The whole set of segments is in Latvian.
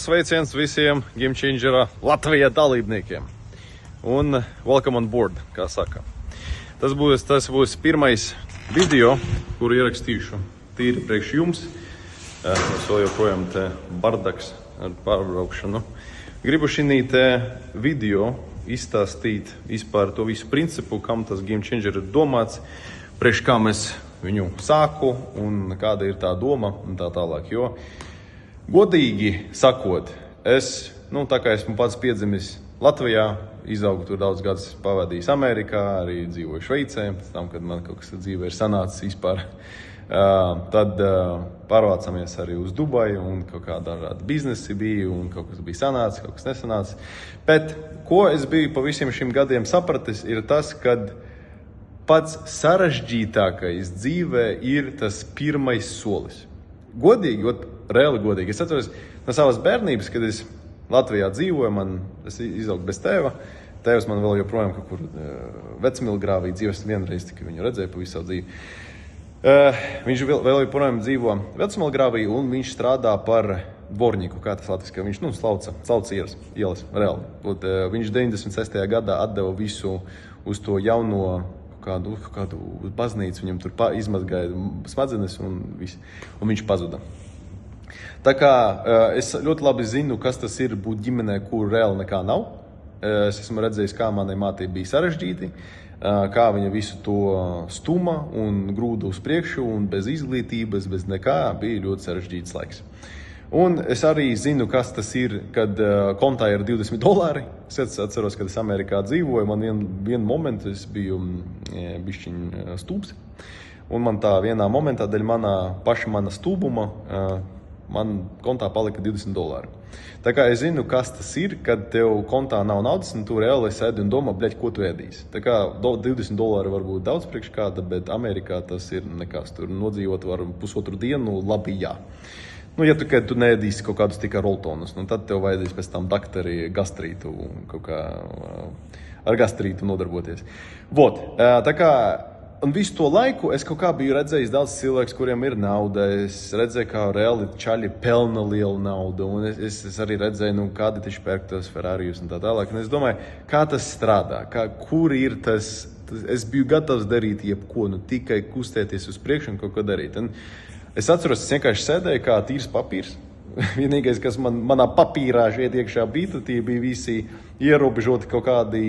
Sveiciens visiem Game Changera Latvijā dalībniekiem. Un welcome on board, kā saka. Tas būs pirmais video, kuru ierakstīšu tīri priekš jums. Mums vēl joprojām te bardaks ar pārbraukšanu. Gribu šī te video izstāstīt vispār to visu principu, kam tas Game Changer ir domāts, priekš kā mēs viņu sāku un kāda ir tā doma un tā tālāk. Jo godīgi sakot, tā kā esmu pats piedzimis Latvijā, izaugu tur daudz gadus pavadījis Amerikā, arī dzīvoju Šveicē, pēc tam, kad man kaut kas dzīvē ir sanācis vispār. Tad pārvācamies arī uz Dubaju un kaut kādā biznesi bija un kaut kas bija sanācis, kaut kas nesanācis. Bet ko es biju pa visiem šiem gadiem sapratis, ir tas, kad pats sarežģītākais dzīvē ir tas pirmais solis. Godīgi, reāli godīgi. Es atceros no savas bērnības, kad es Latvijā dzīvoju, es izaugu bez tēva. Tēvs man vēl joprojām kaut kur Vecmilgrāvī dzīves, vienreiz tikai viņu redzēju pa visu savu dzīvi. Viņš vēl joprojām dzīvo Vecmilgrāvī un viņš strādā par dvorņiku, kā tas latviski, viņš slauca ielas, reāli. Viņš 96. gadā atdeva visu uz to jauno kādu baznīcu, viņam tur izmazgāja smadzenes un viņš pazuda. Tā kā es ļoti labi zinu, kas tas ir būt ģimenē, kur reāli nekā nav. Es esmu redzējis, kā manai mātei bija sarežģīti, kā viņa visu to stuma un grūda uz priekšu un bez izglītības, bez nekā bija ļoti sarežģīts laiks. Un es arī zinu, kas tas ir, kad kontā ir $20. Es atceros, kad es Amerikā dzīvoju, man vienu momentu es biju bišķiņ stūps. Un man tā vienā momentā, dēļ mana stūbuma, man kontā palika $20. Tā kā es zinu, kas tas ir, kad tev kontā nav naudas, un tu reāli sēdi un domā, ko tu ēdīsi. Tā kā $20 var būt daudz priekš kāda, bet Amerikā tas ir nekas. Tur nodzīvot var pusotru dienu, labi jā. Ja tu neēdīsi kaut kādus tikai roltonus, tad tev vajadzīs pēc tam daktori gastrītu un kaut kā ar gastrītu nodarboties. Tā kā, un visu to laiku es kaut kā biju redzējis daudz cilvēkus, kuriem ir nauda. Es redzēju, kā reāli čaļi pelna lielu naudu, un es arī redzēju, kādi taču pērk tos Ferrarijus un tā tālāk. Un es domāju, kā tas strādā, kur ir tas. Es biju gatavs darīt jebko, tikai kustēties uz priekšu un kaut ko darīt. Un es atceros, es vienkārši sēdēju kā tīrs papīrs. Vienīgais, kas manā papīrā šeit iekšā bija, tie bija visi ierobežoti kaut kādi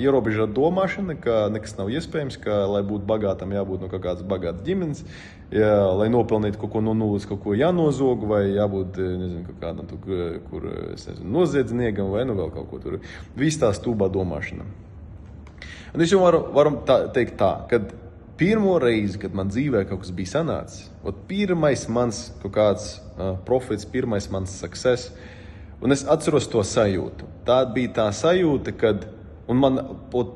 ierobežota domāšana, ka nekas nav iespējams, ka, lai būtu bagātam, jābūt no kaut kādas bagātas ģimenes, lai nopelnītu kaut ko no nulles, kaut ko jānozog, vai jābūt, kaut kādam, noziedzniekam, vai vēl kaut ko tur. Viss tā stūbā domāšana. Un es jau varu teikt tā, kad pirmo reizi, kad man dzīvē kaut kas bija sanācis, pirmais mans kaut kāds profits, pirmais mans success, un es atceros to sajūtu. Tā bija tā sajūta, kad, un man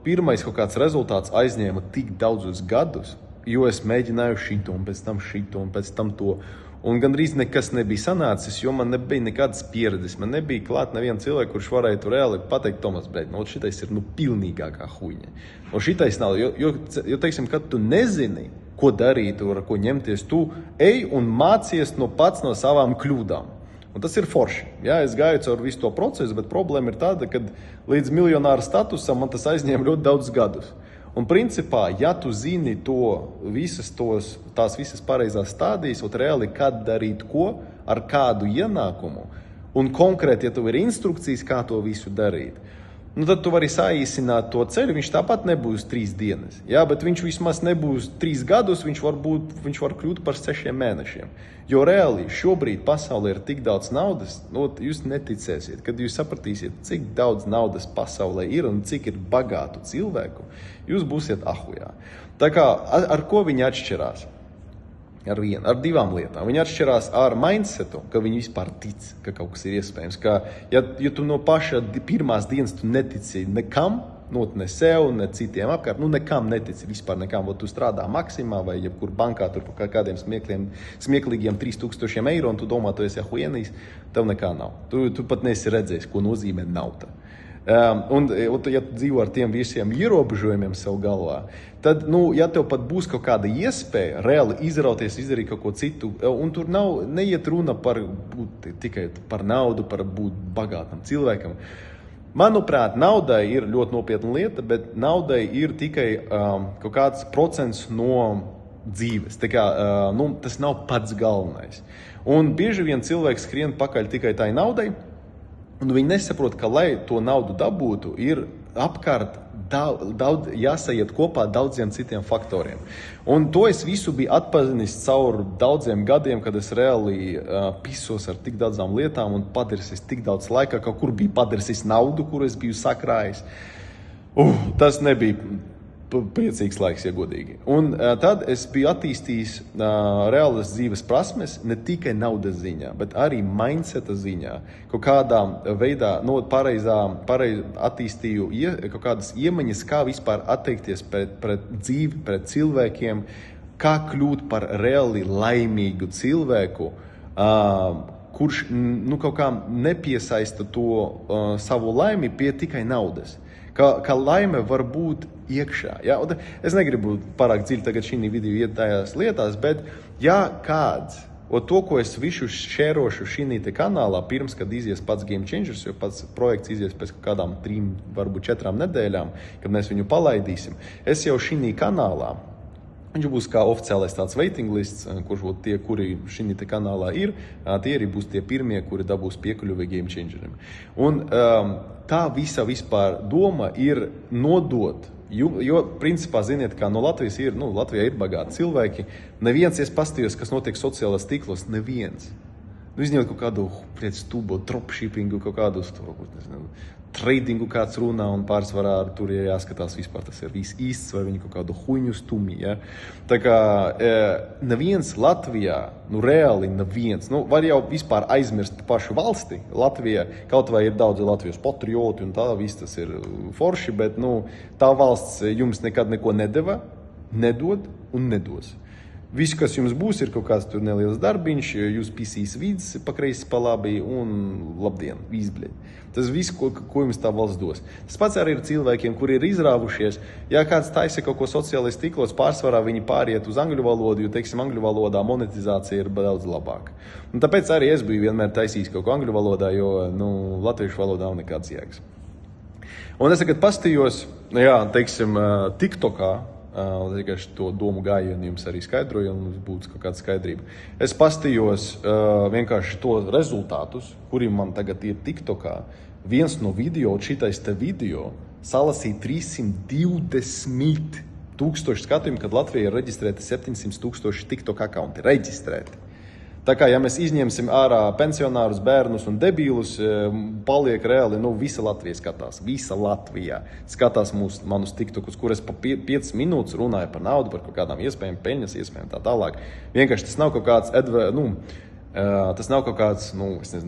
pirmais kaut kāds rezultāts aizņēma tik daudzus gadus, jo es mēģināju šito, un pēc tam to. Un gandrīz nekas nebija sanācis, jo man nebija nekādas pieredzes. Man nebija klāt neviena cilvēka, kurš varētu reāli pateikt, Tomas, šitais ir pilnīgākā huņa. Šitais nav, jo teiksim, kad tu nezini, ko darīt, ar ko ņemties, tu ej un mācies pats no savām kļūdām. Un tas ir forši. Jā, es gāju caur visu to procesu, bet problēma ir tāda, ka līdz miljonāra statusam man tas aizņēma ļoti daudz gadus. Un principā, ja tu zini tās visas pareizās stādijas, reāli kad darīt ko, ar kādu ienākumu, un konkrēti, ja tev ir instrukcijas, kā to visu darīt, tad tu vari saīsināt to ceļu, viņš tāpat nebūs 3 dienas. Jā, bet viņš vismaz nebūs 3 gadus, viņš var kļūt par 6 mēnešiem. Jo reāli šobrīd pasaulē ir tik daudz naudas, jūs neticēsiet, kad jūs sapratīsiet, cik daudz naudas pasaulē ir un cik ir bagātu cilvēku, jūs būsiet ahujā. Tā kā ar ko viņi atšķirās? Ar 2 lietām. Viņi atšķirās ar mindsetu, ka viņi vispār tic, ka kaut kas ir iespējams. Ja tu no paša pirmās dienas tu netici nekam, ne sev, ne citiem apkārt, nekam netici, vispār nekam. Tu strādā maksimā vai jebkur bankā tur par kādiem smieklīgiem €3000 un tu domā, tu esi ahuienīs, tev nekā nav. Tu pat neesi redzējis, ko nozīmē nauda. Un, ja tu dzīvo ar tiem visiem ierobežojumiem sev galvā, tad, ja tev pat būs kaut kāda iespēja reāli izrauties, izdarīt kaut ko citu, un tur neiet runa par būt tikai par naudu, par būt bagātam cilvēkam. Manuprāt, naudai ir ļoti nopietna lieta, bet naudai ir tikai kaut kāds procents no dzīves. Tā kā, tas nav pats galvenais. Un bieži vien cilvēks skrien pakaļ tikai tai naudai, un viņi nesaprot, ka, lai to naudu dabūtu, ir apkārt daudz jāsaiet kopā daudziem citiem faktoriem. Un to es visu biju atpazinis caur daudziem gadiem, kad es reāli pisos ar tik daudzām lietām un padarīsis tik daudz laika, kaut kur biju padarīsis naudu, kur es biju sakrājis. Tas nebija priecīgs laiks, ja godīgi. Un tad es biju attīstījis reālas dzīves prasmes, ne tikai naudas ziņā, bet arī mindseta ziņā. Kaut kādā veidā attīstīju kaut kādas iemaņas, kā vispār atteikties pret dzīvi, pret cilvēkiem, kā kļūt par reāli laimīgu cilvēku, kurš kaut kā nepiesaista to savu laimi pie tikai naudas. Ka laime var būt iekšā. Ja? Es negribu pārāk dziļi tagad šī video iet tajās lietās, bet ja kāds, to, ko es visu šērošu šī kanālā, pirms, kad izies pats Game Changers, jo pats projekts izies pēc kādām 3, varbūt 4 nedēļām, kad mēs viņu palaidīsim, es jau šī kanālā, viņš būs kā oficiālais tāds waiting lists, kurš tie, kuri šī kanālā ir, tie arī būs tie pirmie, kuri dabūs piekļuvi Game Changerim. Un tā visa vispār doma ir nodot, jo principā, ziniet, kā no Latvijas ir, Latvijā ir bagāti cilvēki, neviens, es pastījos, kas notiek sociālās tīklos, neviens. Izņemot kaut kādu stūbo dropshippingu, kaut kādu tradingu kāds runā un pārsvarā tur jāskatās vispār, tas ir viss īsts vai viņi kaut kādu huņu stumi. Ja? Tā kā neviens Latvijā, reāli neviens, var jau vispār aizmirst pašu valsti. Latvija, kaut vai ir daudzi Latvijas patrioti un tā, viss tas ir forši, bet tā valsts jums nekad neko nedeva, nedod un nedos. Viss, kas jums būs, ir kaut kāds tur neliels darbiņš, jūs pisīs vids pa kreisi pa labi un labdien, izbļeļ. Tas viss, ko jums tā valsts dos. Tas pats arī ir cilvēkiem, kuri ir izrāvušies. Ja kāds taisa kaut ko sociālais tīklos, pārsvarā viņi pāriet uz angļu valodu, jo, teiksim, angļu valodā monetizācija ir daudz labāka. Un tāpēc arī es biju vienmēr taisījis kaut ko angļu valodā, jo, latviešu valodā nav nekāds jēgas. Un es tagad pastījos, teiksim, TikTokā, vienkārši to domu gājienu jums arī skaidroju, un būtu kaut kāda skaidrība. Es pastījos vienkārši to rezultātus, kuri man tagad ir TikTokā. Viens no video, šitais te video, salasīja 320 000 skatījumu, kad Latvijā ir reģistrēti 700 000 TikTok akaunti. Reģistrēti. Tā kā, ja mēs izņemsim ārā pensionārus, bērnus un debīlus, paliek reāli, visa Latvija skatās. Visa Latvijā skatās manus TikTokus, kur es pa 5 minūtes runāju par naudu, par kaut kādām iespējām, peļņas iespējām tā tālāk. Vienkārši tas nav kaut kāds, tas nav kaut kāds,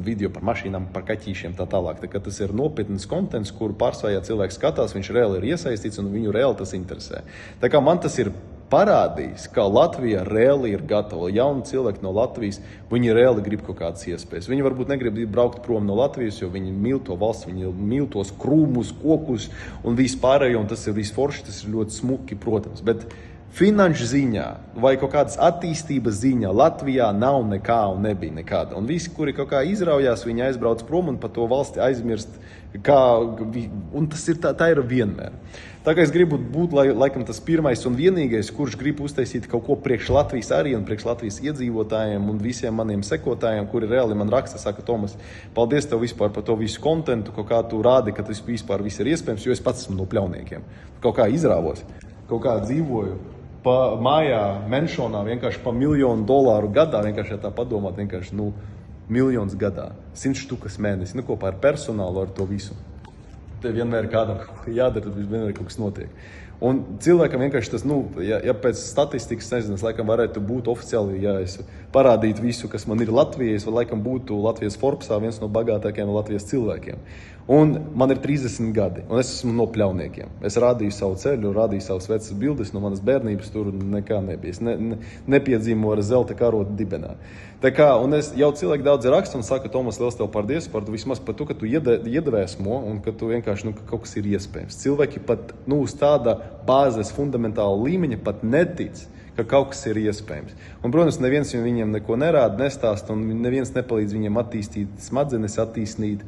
video par mašīnām, par kaķīšiem tā tālāk. Tā kā tas ir nopietns kontents, kur pārsvarā cilvēks skatās, viņš reāli ir iesaistīts un viņu reāli tas interesē. Tā kā man tas ir parādījis, ka Latvija reāli ir gatava. Jauni cilvēki no Latvijas, viņi reāli grib kaut kādas iespējas. Viņi varbūt negrib braukt prom no Latvijas, jo viņi mīl to valsts, viņi mīl tos krūmus, kokus un vispārējo, un tas ir visforši, tas ir ļoti smuki, protams. Bet finanšu ziņā vai kaut kādas attīstības ziņā Latvijā nav nekā un nebija nekāda. Un visi, kuri kaut kā izraujās, viņi aizbrauc prom un par to valsti aizmirst, un tas ir tā ir vienmēr. Tā kā es gribu būt, laikam, tas pirmais un vienīgais, kurš grib uztaisīt kaut ko priekš Latvijas arī un priekš Latvijas iedzīvotājiem un visiem maniem sekotājiem, kuri reāli man raksta, saka, Tomas, paldies tev vispār par to visu kontentu, kaut kā tu rādi, ka tas vispār viss ir iespējams, jo es pats esmu no pļauniekiem. Kaut kā izrāvos, kaut kā dzīvoju pa mājā, menšonā, vienkārši pa $1 miljonu gadā, vienkārši, ja tā padomāt, vienkārši, miljons gadā, 100 štukas mēnesi, kopā ar personālu, ar to visu. Te vienmēr kādam jādara, tad vienmēr kaut kas notiek. Un cilvēkam vienkārši tas, ja pēc statistikas, nezinu, es laikam varētu būt oficiāli, ja es parādītu visu, kas man ir Latvijā, es laikam būtu Latvijas Forbesā viens no bagātākajiem Latvijas cilvēkiem. Un man ir 30 gadi, un es esmu no pļauniekiem. Es rādīju savu ceļu, rādīju savas vecas bildes, no manas bērnības tur nekā nebija. Es nepiedzīvoju ar zelta karotu dibenā. Tā kā, un es jau cilvēki daudz raksta un saka, Tomas, liels tev paldies vismaz par to, ka tu iedvesmo un ka tu vienkārši, ka kaut kas ir iespējams. Cilvēki pat, uz tāda bāzes fundamentāla līmeņa pat netic, ka kaut kas ir iespējams. Un, protams, neviens viņiem neko nerāda, nestāsta, un neviens nepalīdz viņiem attīstīt smadzenes, attīstīt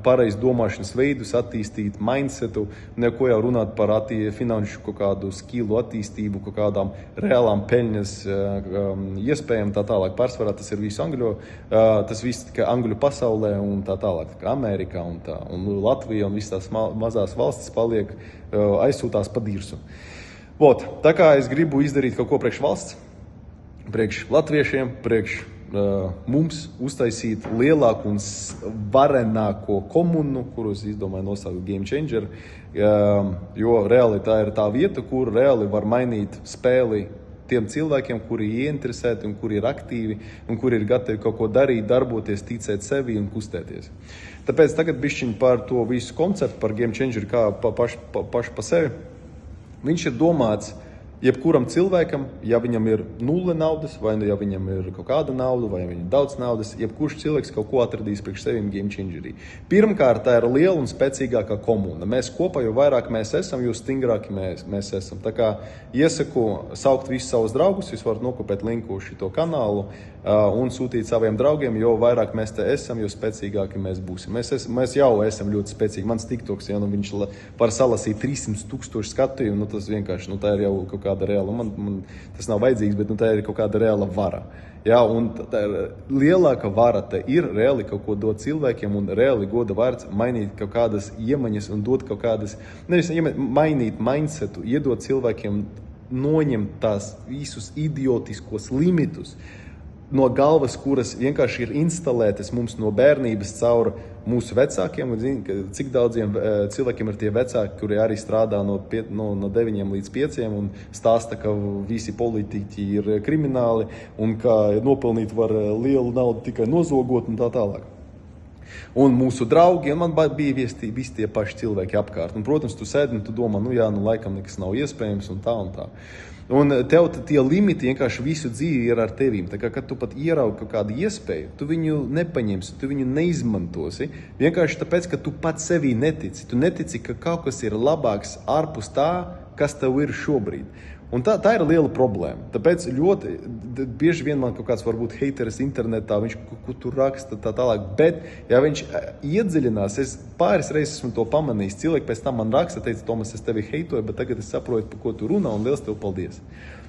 pareizu domāšanas veidus, attīstīt mindsetu, neko jau runāt par finanšu kaut kādu skilu attīstību, kaut kādām reālām peļņas iespējām, tā tālāk. Pārsvarā tas ir visu tas viss tikai Angļu pasaulē un tā tālāk, kā Amerikā un Latvija un visas tās mazās valstis paliek aizsūtās pa dirsu. Tā kā es gribu izdarīt kaut ko priekš valsts, priekš latviešiem, priekš mums uztaisīt lielāku un varenāko komunu, kuru es izdomāju nosaukt Game Changer, jo reāli tā ir tā vieta, kur reāli var mainīt spēli tiem cilvēkiem, kuri ir ieinteresēti un kuri ir aktīvi un kuri ir gatavi kaut ko darīt, darboties, ticēt sevi un kustēties. Tāpēc tagad bišķiņ par to visu konceptu, par Game Changer kā pašu pa sevi. Viņš ir domāts jebkuram cilvēkam, ja viņam ir 0 naudas, vai ja viņam ir kaut kāda nauda, vai viņam ir daudz naudas, jebkurš cilvēks kaut ko atradīs priekš sevim Game Changerī. Pirmkārt, tā ir liela un spēcīgākā komuna. Mēs kopā, jo vairāk mēs esam, jo stingrāki mēs esam. Tā kā iesaku saukt visus savus draugus, jūs varat nokopēt linku uz šito kanālu un sūtīt saviem draugiem, jo vairāk mēs te esam, jo spēcīgāki mēs būsim. Mēs jau esam ļoti spēcīgi. Mans TikToks, viņš var salasīt 300,000 skatījumu, tas vienkārši, tā ir jau kaut kāda reāla, man tas nav vajadzīgs, bet tā ir kaut kāda reāla vara. Jā, un tā ir lielāka vara, tā ir reāli kaut ko dot cilvēkiem un reāli goda vārds mainīt kaut kādas iemaņas un dot kaut kādas, mainīt mindsetu, iedot cilvēkiem noņemt tās visus idiotiskos limitus no galvas, kuras vienkārši ir instalētas mums no bērnības caur mūsu vecākiem. Cik daudziem cilvēkiem ir tie vecāki, kuri arī strādā no 9 līdz 5 un stāsta, ka visi politiķi ir krimināli un ka nopelnīt var lielu naudu tikai nozogot un tā tālāk. Un mūsu draugi, man bija visi tie paši cilvēki apkārt. Un, protams, tu sēdi un tu domā, laikam nekas nav iespējams un tā un tā. Un tev tie limiti vienkārši visu dzīvi ir ar tevīm. Tā kā, kad tu pat ieraugi kaut kādu iespēju, tu viņu nepaņemsi, tu viņu neizmantosi. Vienkārši tāpēc, ka tu pats sevī netici. Tu netici, ka kaut kas ir labāks ārpus tā, kas tev ir šobrīd. Un tā ir liela problēma. Tāpēc ļoti bieži vien man kaut kāds varbūt heiteris internetā, viņš ko tur raksta tā tālāk, bet ja viņš iedziļinās, es pāris reizes esmu to pamanījis, cilvēki pēc tam man raksta, teica, Tomas, es tevi heitoju, bet tagad es saprotu, par ko tu runā un liels tev paldies.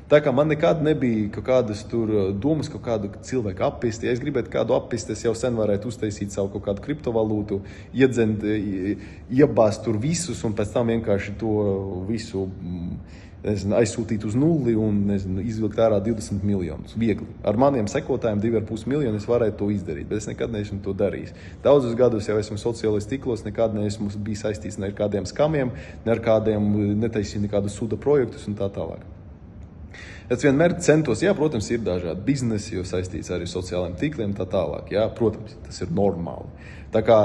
Tā kā man nekad nebija kaut kādas tur domas, kaut kādu cilvēku appisti. Ja es gribētu kādu appisti, es jau sen varētu uztaisīt savu kaut kādu kriptovalūtu, iebāzt tur visus un pēc tam vienkārši to visu aizsūtīt uz nulli un izvilkt ārā 20 miljonus. Viegli. Ar maniem sekotājiem 2,5 miljoni es varētu to izdarīt, bet es nekad neesmu to darījis. Daudzus gadus jau esmu sociālais tīklos, nekad neesmu bijis saistīts ne ar kādiem skamiem, ne ar kādiem netaisīju nekādu suda projektus un tā tālāk. Es vienmēr centos, protams, ir dažādi biznesi, jo saistīts arī sociālajiem tīkliem tā tālāk. Protams, tas ir normāli. Tā kā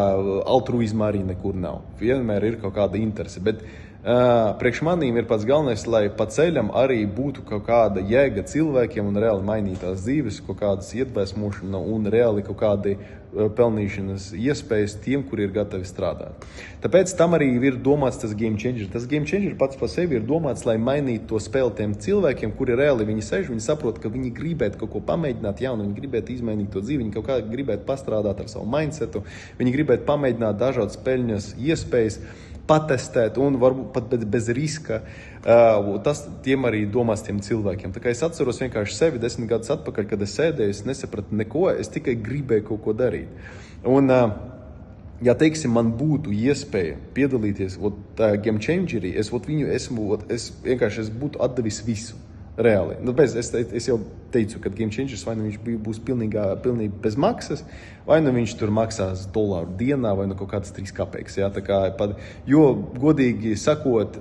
altruisma arī nekur nav. Vienmēr ir kaut kāda interese, bet priekš manīm ir pats galvenais, lai pa ceļam arī būtu kaut kāda jēga cilvēkiem un reāli mainītās dzīves, kaut kādas iedvesmošana un reāli kaut kādi pelnīšanas iespējas tiem, kuri ir gatavi strādāt. Tāpēc tam arī ir domāts tas Game Changer. Tas Game Changer pats par sevi ir domāts, lai mainītu to spēli tiem cilvēkiem, kuri reāli viņi sēž, viņi saprot, ka viņi gribētu kaut ko pamēģināt jaunu, viņi gribētu izmainīt to dzīvi, viņi kaut kā gribētu pastrādāt ar savu mindsetu, viņi gribētu pamēģināt dažādas peļņas iespējas, patestēt un varbūt pat bez riska. Tas tiem arī domās tiem cilvēkiem. Tā kā es atceros vienkārši sevi 10 gadus atpakaļ, kad es sēdēju, es nesapratu neko, es tikai gribēju kaut ko darīt. Un, ja teiksim, man būtu iespēja piedalīties Game Changerī, es vienkārši būtu atdevis visu. Reāli. Es jau teicu, ka Game Changers vai nu viņš būs pilnīgi bez maksas, vai nu viņš tur maksās $1 dienā, vai nu kaut kāds 3 kapeikas. Ja? Jo, godīgi sakot,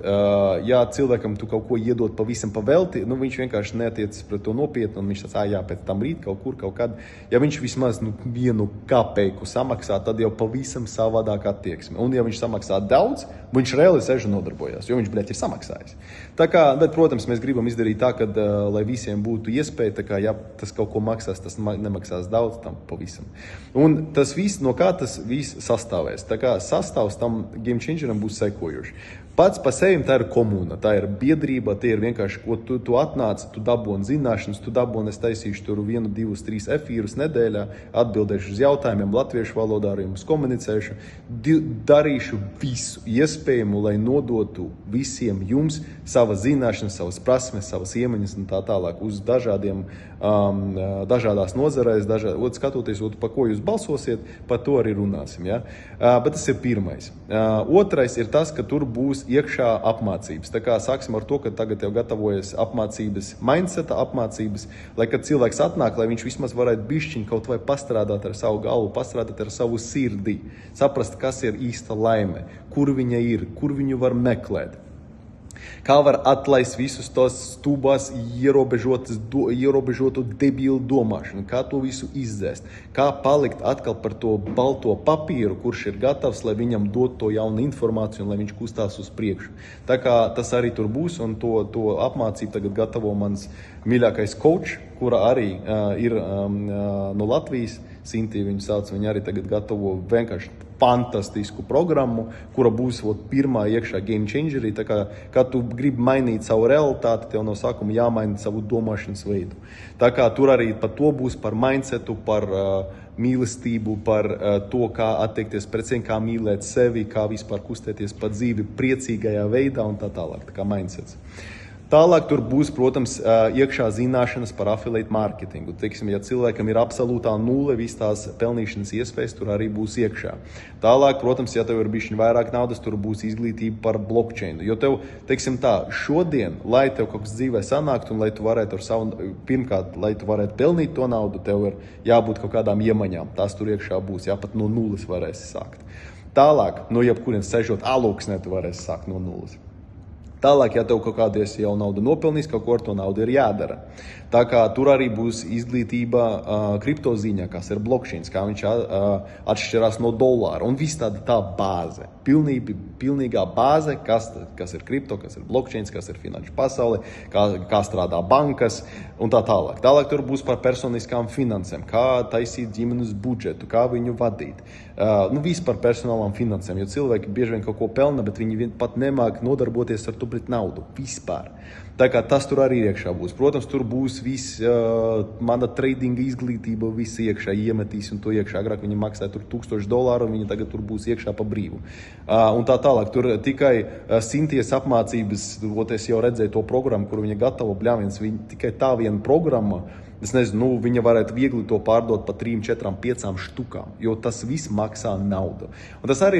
ja cilvēkam tu kaut ko iedod pavisam pavelti, nu viņš vienkārši netiecas pret to nopietni, un viņš tāds, pēc tam rīt kaut kad. Ja viņš vismaz 1 kapeiku samaksā, tad jau pavisam savādāk attieksme. Un ja viņš samaksā daudz, viņš reāli sēž un nodarbojās, jo viņš, ir samaksājis. Bet, protams, mēs gribam izdarīt tā, ka, lai visiem būtu iespēja, ja tas kaut ko maksās, tas nemaksās daudz, tam pavisam. Un tas viss, no kā tas viss sastāvēs. Sastāvs tam Game Changeram būs sekojuši. Pats pa sevi tā ir komuna, tā ir biedrība, tie ir vienkārši, ko tu atnāc, tu dabūni zināšanas, tu dabūni, es taisīšu tur 1, 2, 3 efīrus nedēļā, atbildēšu uz jautājumiem latviešu valodā, ar jums komunicēšu, darīšu visu iespējamo, lai nodotu visiem jums savas zināšanas, savas prasmes, savas iemaņas un tā tālāk uz dažādās nozarēs, skatoties, pa ko jūs balsosiet, par to arī runāsim. Ja? Bet tas ir pirmais. Otrais ir tas, ka tur būs iekšā apmācības. Sāksim ar to, ka tagad jau gatavojas apmācības, mindseta apmācības, lai kad cilvēks atnāk, lai viņš vismaz varētu bišķiņ kaut vai pastrādāt ar savu galvu, pastrādāt ar savu sirdi, saprast, kas ir īsta laime, kur viņa ir, kur viņu var meklēt. Kā var atlaist visus tos stūbās ierobežotu debilu domāšanu, kā to visu izdzēst, kā palikt atkal par to balto papīru, kurš ir gatavs, lai viņam dot to jaunu informāciju un lai viņš kustās uz priekšu. Tā kā tas arī tur būs un to apmācību tagad gatavo mans mīļākais coach, kura arī ir no Latvijas, Sintī viņu sauc, viņa arī tagad gatavo vienkārši fantastisku programmu, kura būs pirmā iekšā Game Changerī. Tā kā tu gribi mainīt savu realitāti, tev no sākuma jāmaina savu domāšanas veidu. Tā kā tur arī par to būs, par mindsetu, par mīlestību, par to, kā attiekties pret sevi, kā mīlēt sevi, kā vispār kustēties pa dzīvi priecīgajā veidā un tā tālāk, tā kā mindsets. Tālāk tur būs, protams, iekšā zināšanas par affiliate marketingu. Teiksim, ja cilvēkam ir absolūtā nulle, viss tās pelnīšanas iespējas, tur arī būs iekšā. Tālāk, protams, ja tev ir bišķiņ vairāk naudas, tur būs izglītība par blockchainu. Jo tev, teiksim tā, šodien, lai tev kaut kas dzīvē sanāktu un lai tu varētu ar savu, pirmkārt, lai tu varētu pelnīt to naudu, tev ir jābūt kaut kādām iemaņām. Tās tur iekšā būs, pat no nulles varēsi sākt. Tālāk, no jebkurien sežot alūksnē, tu varēsi sākt no nulles. Tālāk, ja tev kaut kādies jau naudu nopelnīs, kaut ko ar to naudu ir jādara. Tā kā tur arī būs izglītība kriptoziņā, kas ir blockchains, kā viņš atšķirās no dolāra. Un viss tā bāze, pilnīgā bāze, kas ir kripto, kas ir blockchains, kas ir finanšu pasaule, kā strādā bankas un tā tālāk. Tālāk tur būs par personiskām finansēm, kā taisīt ģimenes budžetu, kā viņu vadīt. Viss par personālām finansēm, jo cilvēki bieži vien kaut ko pelna, bet viņi pat nemāk nodarboties ar to pret naudu vispār. Tā kā tas tur arī iekšā būs. Protams, tur būs viss mana tradinga izglītība, viss iekšā iemetīs un to iekšā. Agrāk viņi maksāja tur $1000, viņi tagad tur būs iekšā pa brīvu. Un tā tālāk. Tur tikai Sinties apmācības, es jau redzēju to programmu, kur viņa gatavo bļāviens, tikai tā viena programma. Es nezinu, viņa varētu viegli to pārdot pa 3, 4, 5 štukām, jo tas viss maksā naudu. Un tā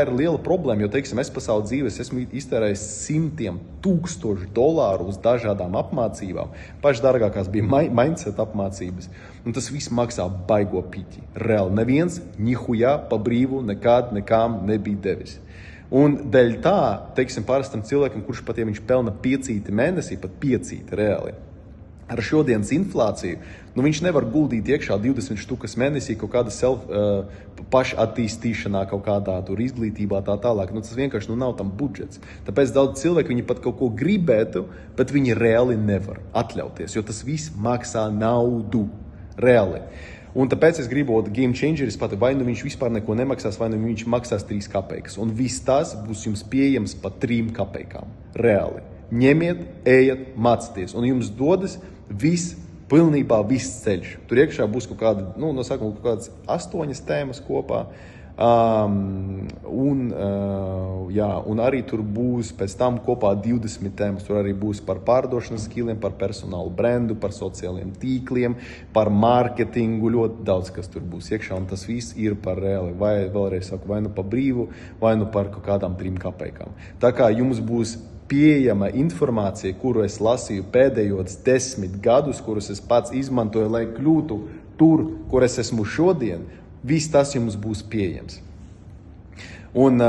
ir liela problēma, jo, teiksim, es pa savu dzīves esmu iztērējis $100,000 uz dažādām apmācībām. Pašdārgākās bija mindset apmācības. Un tas viss maksā baigo piķi. Reāli neviens nihujā pa brīvu nekām nebija devis. Un dēļ tā, teiksim, parastam cilvēkam, kurš pat, ja viņš pelna 5 mēnesī, pat 5 reāli, ar šodienas inflāciju, viņš nevar guldīt iekšā 20 štukas mēnesī kaut kāda pašattīstīšanā, kaut kādā tur izglītībā tā tālāk. Tas vienkārši nav tam budžets. Tāpēc daudz cilvēku viņi pat kaut ko gribētu, bet viņi reāli nevar atļauties, jo tas viss maksā naudu. Reāli. Un tāpēc es gribu Game Changeris pat, vai nu viņš vispār neko nemaksās, vai nu viņš maksās 3 kapeikas. Un viss tas būs jums pieejams pa 3 kapeikām. Reāli. Ņemiet, ejiet, mācieties. Un jums dodas pilnībā viss ceļš. Tur iekšā būs kaut kādas 8 tēmas kopā. Un arī tur būs pēc tam kopā 20 tēmas. Tur arī būs par pārdošanas skilliem, par personālu brendu, par sociāliem tīkliem, par mārketingu. Ļoti daudz, kas tur būs iekšā. Un tas viss ir par reāli. Vai vēlreiz saku, vai nu pa brīvu, vai nu par kaut kādām 3 kapeikām. Tā kā jums būs pieejama informācija, kuru es lasīju pēdējos 10 gadus, kurus es pats izmantoju, lai kļūtu tur, kur es esmu šodien, viss tas jums būs pieejams. Un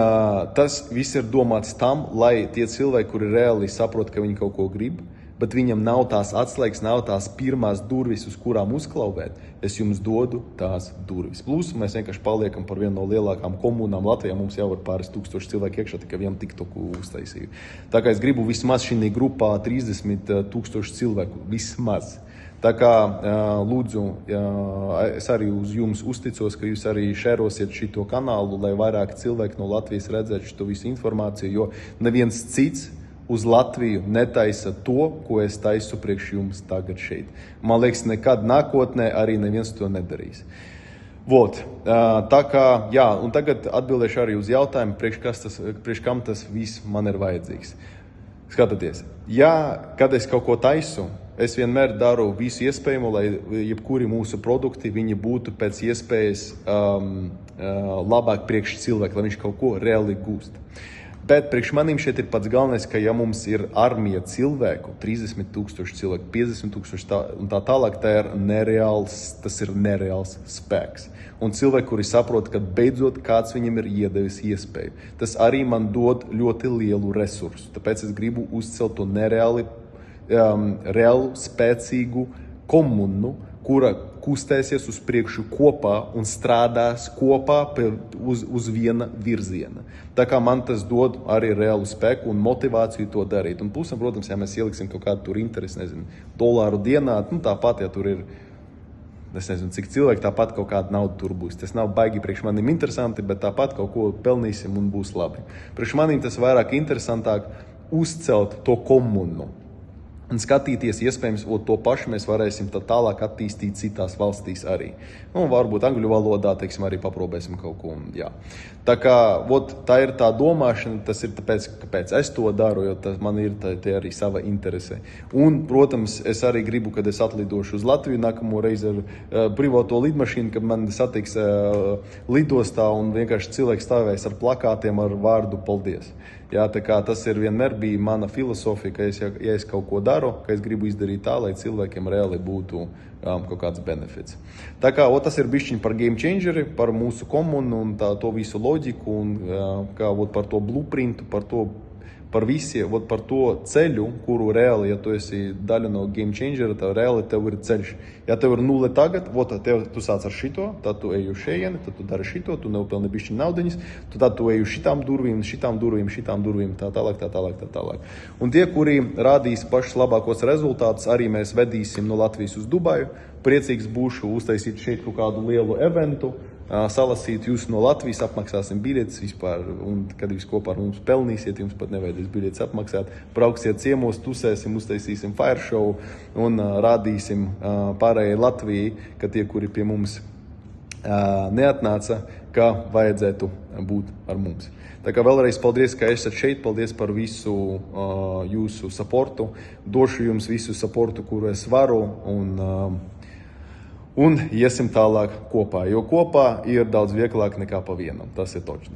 tas viss ir domāts tam, lai tie cilvēki, kuri reāli saprot, ka viņi kaut ko grib, bet viņam nav tās atslēgas, nav tās pirmās durvis, uz kurām uzklauvēt, es jums dodu tās durvis. Plus, mēs vienkārši paliekam par vienu no lielākām komunām Latvijā, mums jau var pāris tūkstoši cilvēku iekšā, tikai vienu TikToku uztaisīju. Tā kā es gribu vismaz šī grupā 30,000 cilvēku, vismaz. Tā kā lūdzu, es arī uz jums uzticos, ka jūs arī šērosiet šito kanālu, lai vairāk cilvēki no Latvijas redzētu šo visu informāciju, jo neviens cits uz Latviju netaisa to, ko es taisu priekš jums tagad šeit. Man liekas, nekad nākotnē arī neviens to nedarīs. Tā kā, jā, un tagad atbildēšu arī uz jautājumu, priekš kam tas viss man ir vajadzīgs. Skatieties, kad es kaut ko taisu, es vienmēr daru visu iespējamo, lai jebkuri mūsu produkti, viņi būtu pēc iespējas labāk priekš cilvēku, lai viņš kaut ko reāli gūst. Bet priekš manim šeit ir pats galvenais, ka ja mums ir armija cilvēku, 30,000 cilvēku, 50,000 un tā tālāk, tas ir nereāls spēks. Un cilvēki, kuri saprot, ka beidzot kāds viņam ir iedevis iespēju, tas arī man dod ļoti lielu resursu. Tāpēc es gribu uzcelt to reālu, spēcīgu komunu, kura kustēsies uz priekšu kopā un strādās kopā uz viena virziena. Tā kā man tas dod arī reālu spēku un motivāciju to darīt. Un pusam, protams, ja mēs ieliksim kaut kādu tur interesi, $1 dienā, tāpat, ja tur ir, es nezinu, cik cilvēki, tāpat kaut kāda nauda tur būs. Tas nav baigi priekš manim interesanti, bet tāpat kaut ko pelnīsim un būs labi. Priekš manim tas vairāk interesantāk uzcelt to komunu. Un skatīties, iespējams, to pašu mēs varēsim tālāk attīstīt citās valstīs arī. Nu, varbūt angļu valodā, teiksim, arī paprobēsim kaut ko. Jā. Tā kā, tā ir tā domāšana, tas ir tāpēc, kāpēc es to daru, jo man ir tā arī sava interese. Un, protams, es arī gribu, kad es atlidošu uz Latviju nākamo reizi ar privāto lidmašīnu, kad man satiks lidostā un vienkārši cilvēks stāvēs ar plakātiem ar vārdu paldies. Jā, tā kā tas ir vienmēr bija mana filosofija, ka ja es kaut ko daru, ka es gribu izdarīt tā, lai cilvēkiem reāli būtu kaut kāds benefits. Tā kā tas ir bišķiņ par game changeri, par mūsu komunu un to visu loģiku un par to blueprintu, par to ceļu, kuru reāli, ja tu esi daļa no game changera, tad reāli tev ir ceļš. Ja tev ir 0 tagad, tu sāc ar šito, tad tu eju šejieni, tad tu dari šito, tu neupelni bišķiņ naudiņas, tad tu eju šitām durvīm, tā tālāk. Un tie, kuri rādīs pašus labākos rezultātus, arī mēs vedīsim no Latvijas uz Dubaju. Priecīgs būšu uztaisīt šeit kaut kādu lielu eventu, salasīt jūs no Latvijas, apmaksāsim biļetes vispār, un kad jūs kopā ar mums pelnīsiet, jums pat nevajadzēs biļetes apmaksāt, brauksiet ciemos, tusēsim, uztaisīsim fire show un rādīsim pārējai Latvijai, ka tie, kuri pie mums neatnāca, ka vajadzētu būt ar mums. Tā kā vēlreiz paldies, ka esat šeit, paldies par visu jūsu supportu, došu jums visu supportu, kuru es varu, un iesim tālāk kopā, jo kopā ir daudz vieglāk nekā pa vienam, tas ir točni.